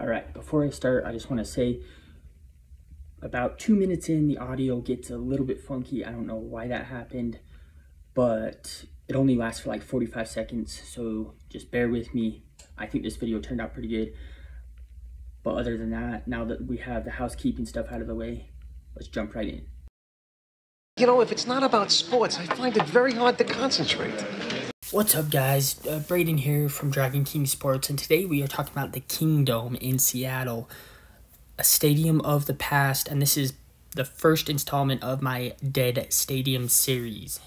Alright, before I start, I just want to say about 2 minutes in, the audio gets a little bit funky. I don't know why that happened, but it only lasts for like 45 seconds, so just bear with me. I think this video turned out pretty good. But other than that, now that we have the housekeeping stuff out of the way, let's jump right in. You know, if it's not about sports, I find it very hard to concentrate. What's up, guys? Braden here from Dragon King Sports, and today we are talking about the Kingdome in Seattle, a stadium of the past, and this is the first installment of my Dead Stadium series.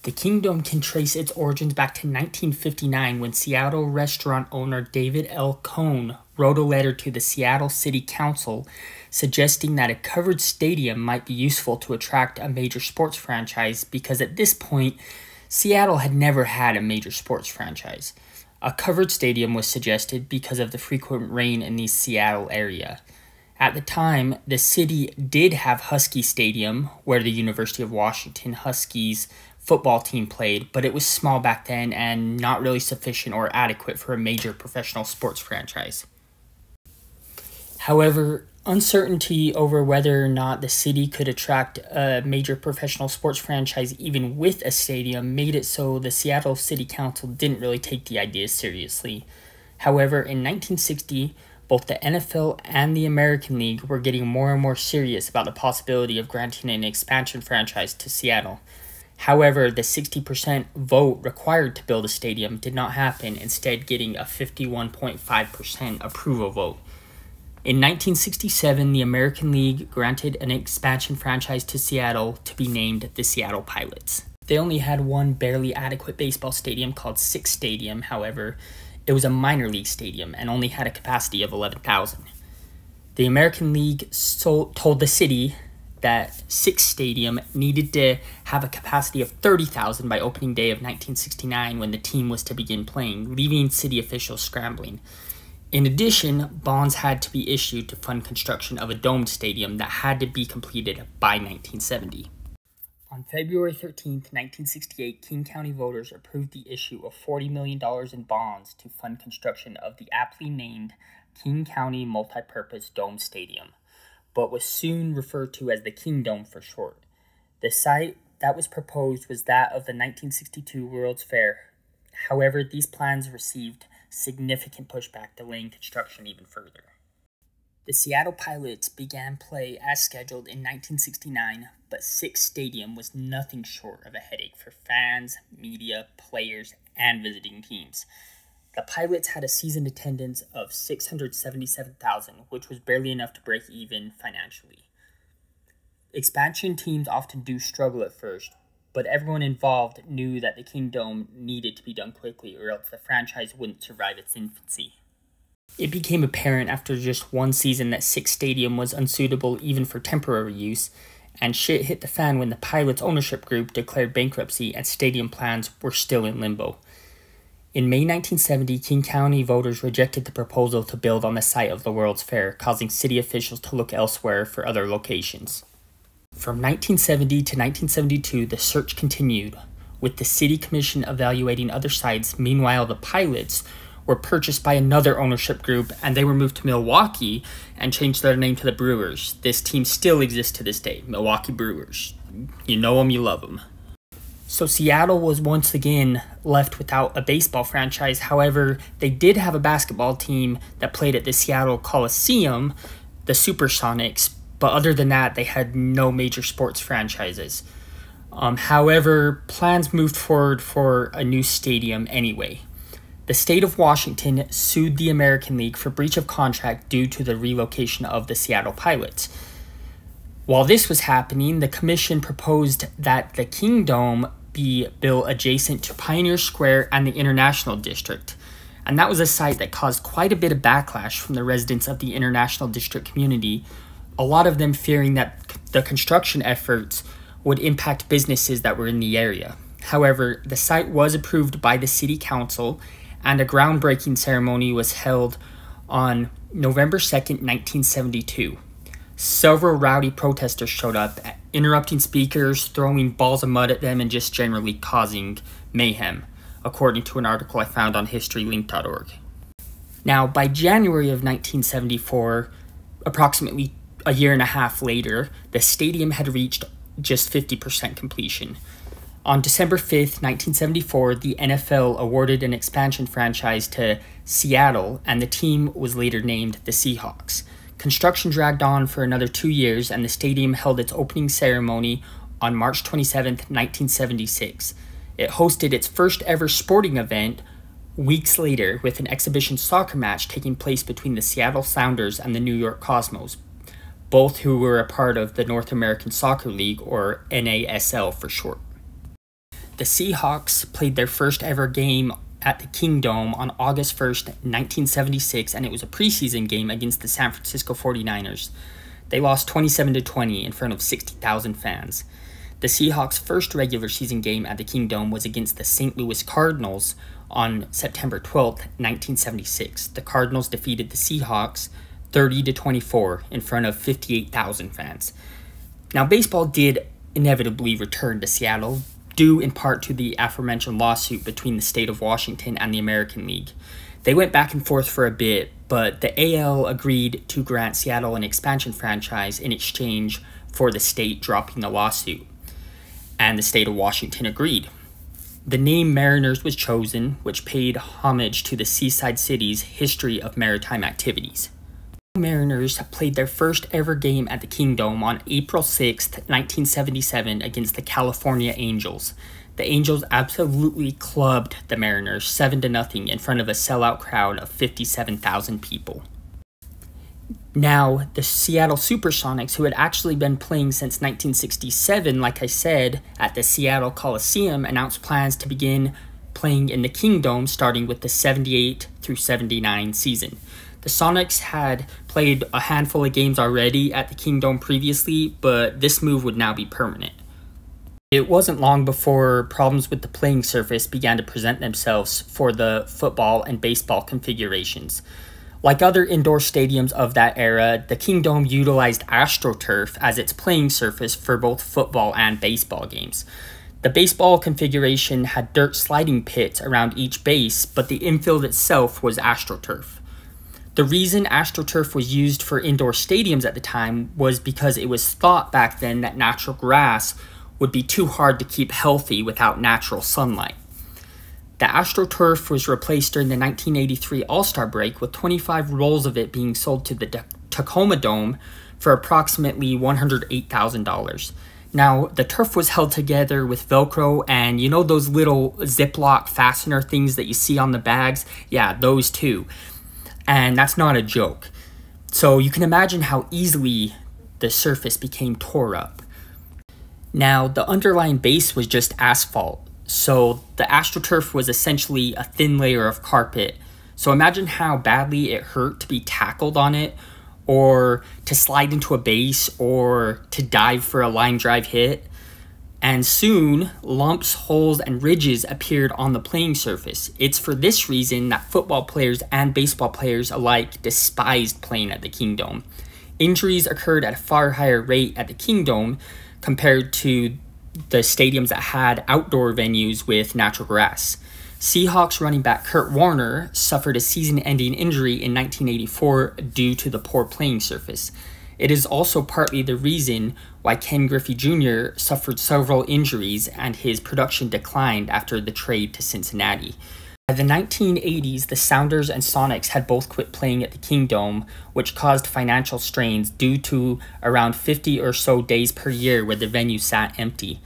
The Kingdome can trace its origins back to 1959 when Seattle restaurant owner David L. Cohn wrote a letter to the Seattle City Council suggesting that a covered stadium might be useful to attract a major sports franchise because at this point, Seattle had never had a major sports franchise. A covered stadium was suggested because of the frequent rain in the Seattle area. At the time, the city did have Husky Stadium, where the University of Washington Huskies football team played, but it was small back then and not really sufficient or adequate for a major professional sports franchise. However, uncertainty over whether or not the city could attract a major professional sports franchise even with a stadium made it so the Seattle City Council didn't really take the idea seriously. However, in 1960, both the NFL and the American League were getting more and more serious about the possibility of granting an expansion franchise to Seattle. However, the 60% vote required to build a stadium did not happen, instead getting a 51.5% approval vote. In 1967, the American League granted an expansion franchise to Seattle to be named the Seattle Pilots. They only had one barely adequate baseball stadium called Sick's Stadium, however. It was a minor league stadium and only had a capacity of 11,000. The American League told the city that Sick's Stadium needed to have a capacity of 30,000 by opening day of 1969 when the team was to begin playing, leaving city officials scrambling. In addition, bonds had to be issued to fund construction of a domed stadium that had to be completed by 1970. On February 13, 1968, King County voters approved the issue of $40 million in bonds to fund construction of the aptly named King County Multipurpose Dome Stadium, but was soon referred to as the Kingdome for short. The site that was proposed was that of the 1962 World's Fair. However, these plans received significant pushback, delaying construction even further. The Seattle Pilots began play as scheduled in 1969, but Sick's Stadium was nothing short of a headache for fans, media, players, and visiting teams. The Pilots had a season attendance of 677,000, which was barely enough to break even financially. Expansion teams often do struggle at first, but everyone involved knew that the Kingdome needed to be done quickly or else the franchise wouldn't survive its infancy. It became apparent after just one season that Sick's Stadium was unsuitable even for temporary use, and shit hit the fan when the Pilots ownership group declared bankruptcy and stadium plans were still in limbo. In May 1970, King County voters rejected the proposal to build on the site of the World's Fair, causing city officials to look elsewhere for other locations. From 1970 to 1972, the search continued, with the city commission evaluating other sites. Meanwhile, the Pilots were purchased by another ownership group, and they were moved to Milwaukee and changed their name to the Brewers. This team still exists to this day, Milwaukee Brewers. You know them, you love them. So Seattle was once again left without a baseball franchise. However, they did have a basketball team that played at the Seattle Coliseum, the Supersonics, but other than that, they had no major sports franchises. However, plans moved forward for a new stadium anyway. The state of Washington sued the American League for breach of contract due to the relocation of the Seattle Pilots. While this was happening, the commission proposed that the Kingdome be built adjacent to Pioneer Square and the International District, and that was a site that caused quite a bit of backlash from the residents of the International District community, a lot of them fearing that the construction efforts would impact businesses that were in the area. However, the site was approved by the city council, and a groundbreaking ceremony was held on November 2nd, 1972. Several rowdy protesters showed up, interrupting speakers, throwing balls of mud at them, and just generally causing mayhem, according to an article I found on historylink.org. Now, by January of 1974, approximately a year and a half later, the stadium had reached just 50% completion. On December 5th, 1974, the NFL awarded an expansion franchise to Seattle, and the team was later named the Seahawks. Construction dragged on for another 2 years, and the stadium held its opening ceremony on March 27th, 1976. It hosted its first ever sporting event weeks later with an exhibition soccer match taking place between the Seattle Sounders and the New York Cosmos, both who were a part of the North American Soccer League, or NASL for short. The Seahawks played their first ever game at the Kingdome on August 1st, 1976, and it was a preseason game against the San Francisco 49ers. They lost 27-20 in front of 60,000 fans. The Seahawks' first regular season game at the Kingdome was against the St. Louis Cardinals on September 12th, 1976. The Cardinals defeated the Seahawks 30-24 in front of 58,000 fans. Now, baseball did inevitably return to Seattle, due in part to the aforementioned lawsuit between the state of Washington and the American League. They went back and forth for a bit, but the AL agreed to grant Seattle an expansion franchise in exchange for the state dropping the lawsuit, and the state of Washington agreed. The name Mariners was chosen, which paid homage to the seaside city's history of maritime activities. The Mariners played their first ever game at the Kingdome on April 6th, 1977 against the California Angels. The Angels absolutely clubbed the Mariners 7-0 in front of a sellout crowd of 57,000 people. Now, the Seattle Supersonics, who had actually been playing since 1967, like I said, at the Seattle Coliseum, announced plans to begin playing in the Kingdome starting with the 78 through 79 season. The Sonics had played a handful of games already at the Kingdome previously, but this move would now be permanent. It wasn't long before problems with the playing surface began to present themselves for the football and baseball configurations. Like other indoor stadiums of that era, the Kingdome utilized AstroTurf as its playing surface for both football and baseball games. The baseball configuration had dirt sliding pits around each base, but the infield itself was AstroTurf. The reason AstroTurf was used for indoor stadiums at the time was because it was thought back then that natural grass would be too hard to keep healthy without natural sunlight. The AstroTurf was replaced during the 1983 All-Star break, with 25 rolls of it being sold to the Tacoma Dome for approximately $108,000. Now, the turf was held together with Velcro, and you know those little Ziploc fastener things that you see on the bags? Yeah, those too. And that's not a joke. So you can imagine how easily the surface became tore up. Now, the underlying base was just asphalt, so the AstroTurf was essentially a thin layer of carpet. So imagine how badly it hurt to be tackled on it, or to slide into a base, or to dive for a line drive hit. And soon, lumps, holes, and ridges appeared on the playing surface. It's for this reason that football players and baseball players alike despised playing at the Kingdome. Injuries occurred at a far higher rate at the Kingdome compared to the stadiums that had outdoor venues with natural grass. Seahawks running back Kurt Warner suffered a season-ending injury in 1984 due to the poor playing surface. It is also partly the reason why Ken Griffey Jr. suffered several injuries and his production declined after the trade to Cincinnati. By the 1980s, the Sounders and Sonics had both quit playing at the Kingdome, which caused financial strains due to around 50 or so days per year where the venue sat empty.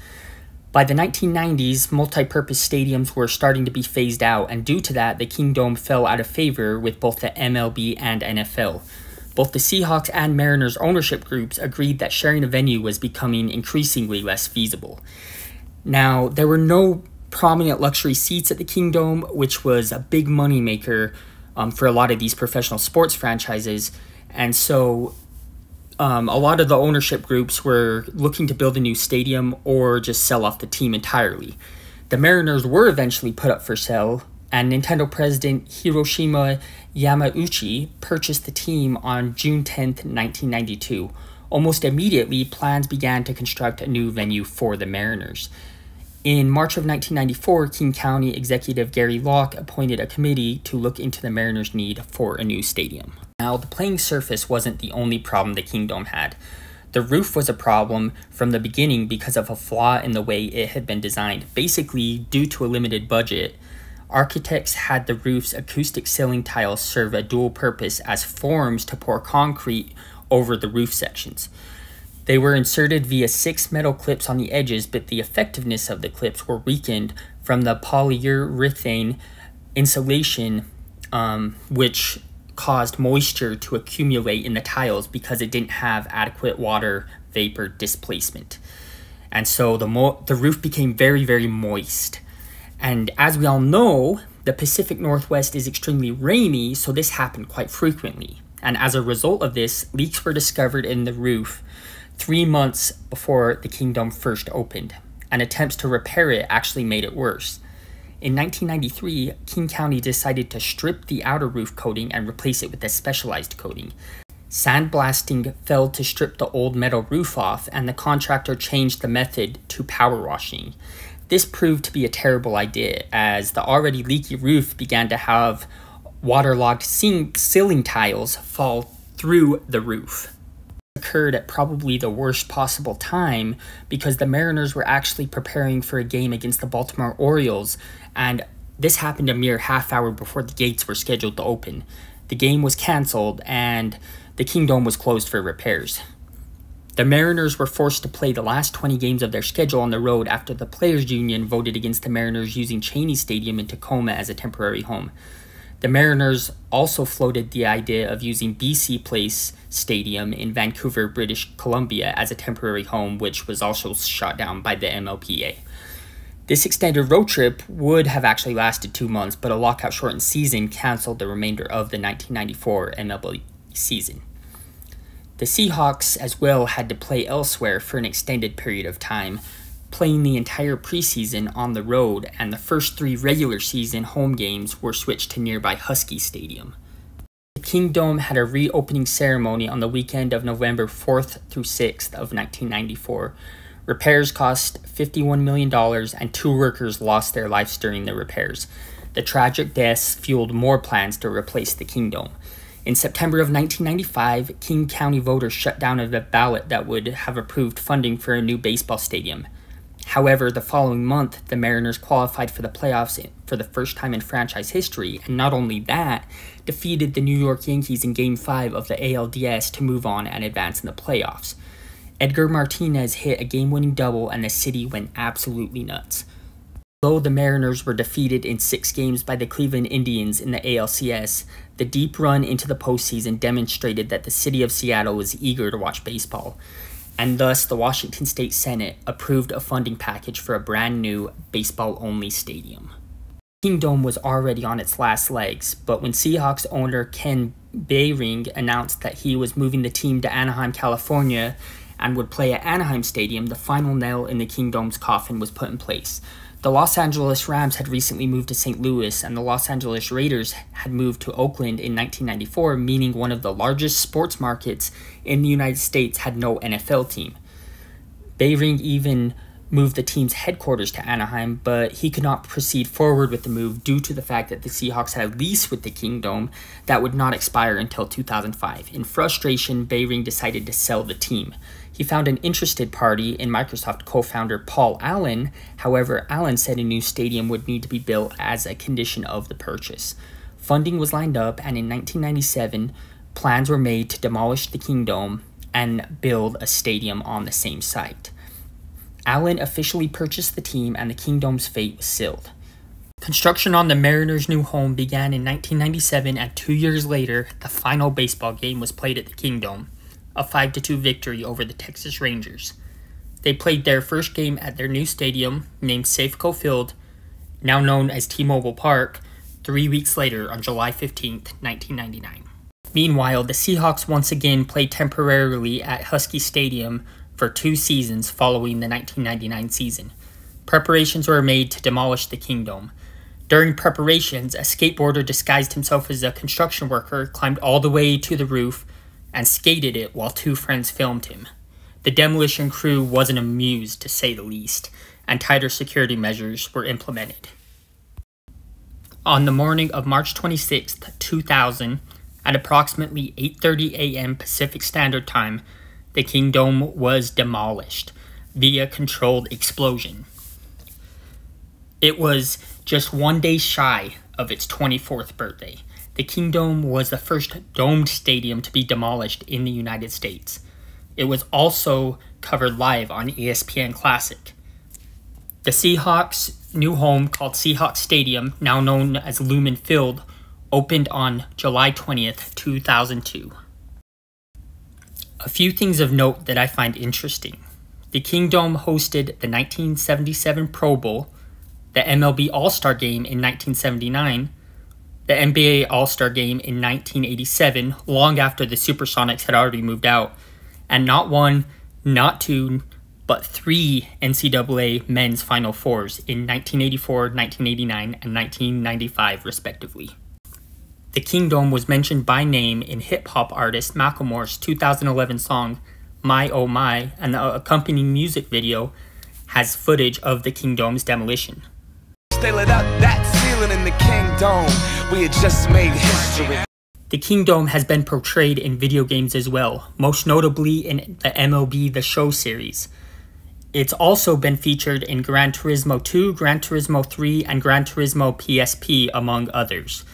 By the 1990s, multi-purpose stadiums were starting to be phased out, and due to that, the Kingdome fell out of favor with both the MLB and NFL. Both the Seahawks and Mariners ownership groups agreed that sharing a venue was becoming increasingly less feasible. Now, there were no prominent luxury seats at the Kingdome, which was a big moneymaker for a lot of these professional sports franchises, and so a lot of the ownership groups were looking to build a new stadium or just sell off the team entirely. The Mariners were eventually put up for sale, and Nintendo president Hiroshima Yamauchi purchased the team on June 10, 1992. Almost immediately, plans began to construct a new venue for the Mariners. In March of 1994, King County Executive Gary Locke appointed a committee to look into the Mariners' need for a new stadium. Now, the playing surface wasn't the only problem the Kingdome had. The roof was a problem from the beginning because of a flaw in the way it had been designed. Basically, due to a limited budget, architects had the roof's acoustic ceiling tiles serve a dual purpose as forms to pour concrete over the roof sections. They were inserted via 6 metal clips on the edges, but the effectiveness of the clips were weakened from the polyurethane insulation, which caused moisture to accumulate in the tiles because it didn't have adequate water vapor displacement. And so the roof became very, very moist. And as we all know, the Pacific Northwest is extremely rainy, so this happened quite frequently. And as a result of this, leaks were discovered in the roof 3 months before the Kingdome first opened, and attempts to repair it actually made it worse. In 1993, King County decided to strip the outer roof coating and replace it with a specialized coating. Sandblasting failed to strip the old metal roof off, and the contractor changed the method to power washing. This proved to be a terrible idea, as the already leaky roof began to have waterlogged ceiling tiles fall through the roof. Occurred at probably the worst possible time because the Mariners were actually preparing for a game against the Baltimore Orioles, and this happened a mere half hour before the gates were scheduled to open. The game was canceled and the Kingdome was closed for repairs. The Mariners were forced to play the last 20 games of their schedule on the road after the Players Union voted against the Mariners using Cheney Stadium in Tacoma as a temporary home. The Mariners also floated the idea of using BC Place Stadium in Vancouver, British Columbia as a temporary home, which was also shot down by the MLPA. This extended road trip would have actually lasted 2 months, but a lockout-shortened season canceled the remainder of the 1994 MLB season. The Seahawks as well had to play elsewhere for an extended period of time, playing the entire preseason on the road, and the first 3 regular season home games were switched to nearby Husky Stadium. The Kingdome had a reopening ceremony on the weekend of November 4th through 6th of 1994. Repairs cost $51 million, and 2 workers lost their lives during the repairs. The tragic deaths fueled more plans to replace the Kingdome. In September of 1995, King County voters shut down a ballot that would have approved funding for a new baseball stadium. However, the following month, the Mariners qualified for the playoffs for the first time in franchise history, and not only that, defeated the New York Yankees in Game 5 of the ALDS to move on and advance in the playoffs. Edgar Martinez hit a game-winning double, and the city went absolutely nuts. Though the Mariners were defeated in 6 games by the Cleveland Indians in the ALCS, the deep run into the postseason demonstrated that the city of Seattle was eager to watch baseball, and thus the Washington State Senate approved a funding package for a brand new baseball-only stadium. Kingdome was already on its last legs, but when Seahawks owner Ken Behring announced that he was moving the team to Anaheim, California, and would play at Anaheim Stadium, the final nail in the Kingdome's coffin was put in place. The Los Angeles Rams had recently moved to St. Louis, and the Los Angeles Raiders had moved to Oakland in 1994, meaning one of the largest sports markets in the United States had no NFL team. Behring even moved the team's headquarters to Anaheim, but he could not proceed forward with the move due to the fact that the Seahawks had a lease with the Kingdome that would not expire until 2005. In frustration, Behring decided to sell the team. He found an interested party in Microsoft co-founder Paul Allen. However, Allen said a new stadium would need to be built as a condition of the purchase. Funding was lined up, and in 1997, plans were made to demolish the Kingdome and build a stadium on the same site. Allen officially purchased the team, and the Kingdome's fate was sealed. Construction on the Mariners' new home began in 1997, and 2 years later, the final baseball game was played at the Kingdome, a 5-2 victory over the Texas Rangers. They played their first game at their new stadium, named Safeco Field, now known as T-Mobile Park, 3 weeks later on July 15, 1999. Meanwhile, the Seahawks once again played temporarily at Husky Stadium for 2 seasons following the 1999 season. Preparations were made to demolish the Kingdome. During preparations, a skateboarder disguised himself as a construction worker climbed all the way to the roof and skated it while 2 friends filmed him. The demolition crew wasn't amused, to say the least, and tighter security measures were implemented. On the morning of March 26, 2000, at approximately 8:30 a.m. Pacific Standard Time, the Kingdome was demolished via controlled explosion. It was just 1 day shy of its 24th birthday. The Kingdome was the first domed stadium to be demolished in the United States. It was also covered live on ESPN Classic. The Seahawks' new home, called Seahawks Stadium, now known as Lumen Field, opened on July 20th, 2002. A few things of note that I find interesting. The Kingdome hosted the 1977 Pro Bowl, the MLB All-Star Game in 1979, the NBA All-Star Game in 1987, long after the Supersonics had already moved out, and not one, not two, but 3 NCAA men's Final Fours in 1984, 1989, and 1995, respectively. The Kingdome was mentioned by name in hip-hop artist Macklemore's 2011 song, My Oh My, and the accompanying music video has footage of the Kingdome's demolition. They lit up that ceiling in the Kingdome. We had just made history. The Kingdome has been portrayed in video games as well, most notably in the MLB The Show series. It's also been featured in Gran Turismo 2, Gran Turismo 3, and Gran Turismo PSP, among others.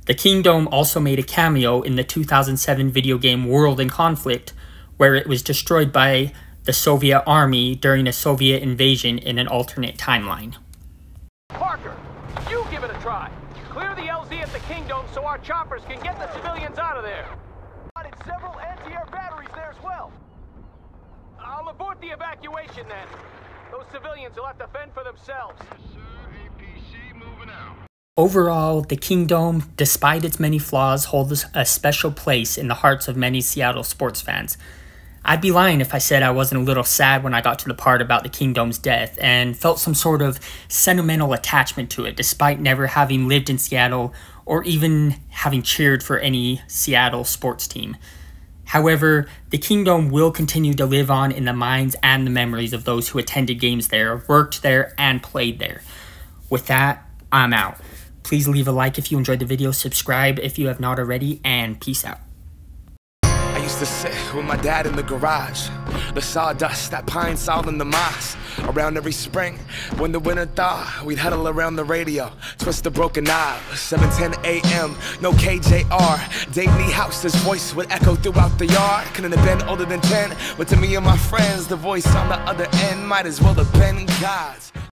The Kingdome also made a cameo in the 2007 video game World in Conflict, where it was destroyed by the Soviet army during a Soviet invasion in an alternate timeline. Parker, you give it a try. Clear the LZ at the Kingdome so our choppers can get the civilians out of there. Spotted several anti-air batteries there as well. I'll abort the evacuation then. Those civilians will have to fend for themselves. Yes, sir. APC moving out. Overall, the Kingdome, despite its many flaws, holds a special place in the hearts of many Seattle sports fans. I'd be lying if I said I wasn't a little sad when I got to the part about the Kingdome's death and felt some sort of sentimental attachment to it, despite never having lived in Seattle or even having cheered for any Seattle sports team. However, the Kingdome will continue to live on in the minds and the memories of those who attended games there, worked there, and played there. With that, I'm out. Please leave a like if you enjoyed the video, subscribe if you have not already, and peace out. I used to sit with my dad in the garage. The sawdust, that pine sol in the moss. Around every spring, when the winter thaw, we'd huddle around the radio, twist the broken knob. 7:10 a.m., no KJR. Dave Niehouse's voice would echo throughout the yard. Couldn't have been older than 10, but to me and my friends, the voice on the other end might as well have been God's.